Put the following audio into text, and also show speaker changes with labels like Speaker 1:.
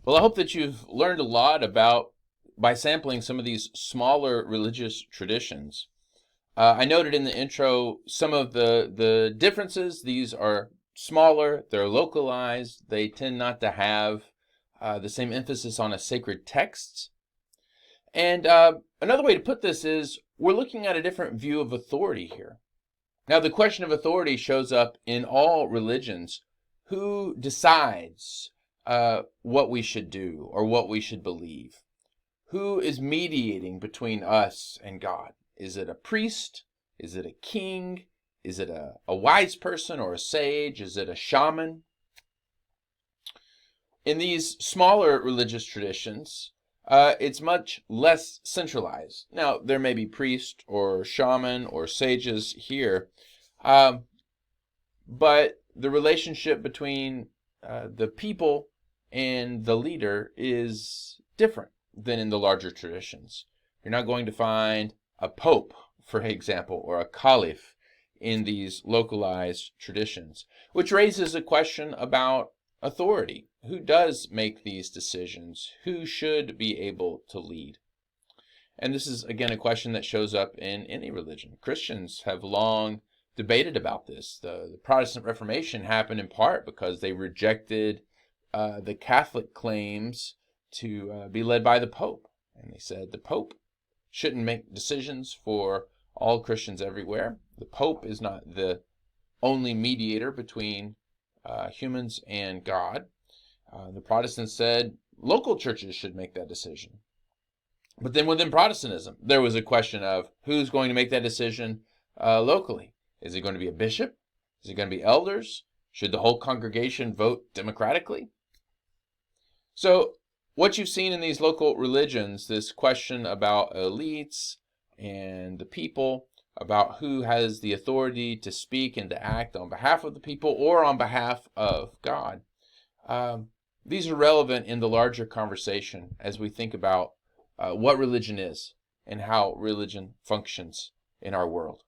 Speaker 1: Well, I hope that you've learned a lot about by sampling some of these smaller religious traditions. I noted in the intro some of the differences. These are smaller, they're localized, they tend not to have the same emphasis on a sacred text. And another way to put this is we're looking at a different view of authority here. Now, the question of authority shows up in all religions. Who decides what we should do or what we should believe? Who is mediating between us and God? Is it a priest? Is it a king? Is it a wise person or a sage? Is it a shaman? In these smaller religious traditions, it's much less centralized. Now, there may be priest or shaman or sages here, um, but the relationship between the people and the leader is different than in the larger traditions. You're not going to find a pope, for example, or a caliph in these localized traditions, which raises a question about authority. Who does make these decisions? Who should be able to lead? And this is, again, a question that shows up in any religion. Christians have long debated about this. The Protestant Reformation happened in part because they rejected the Catholic claims to be led by the Pope. And they said the Pope shouldn't make decisions for all Christians everywhere. The Pope is not the only mediator between humans and God. The Protestants said local churches should make that decision. But then within Protestantism, there was a question of who's going to make that decision locally. Is it going to be a bishop? Is it going to be elders? Should the whole congregation vote democratically? So what you've seen in these local religions, this question about elites and the people, about who has the authority to speak and to act on behalf of the people or on behalf of God, these are relevant in the larger conversation as we think about what religion is and how religion functions in our world.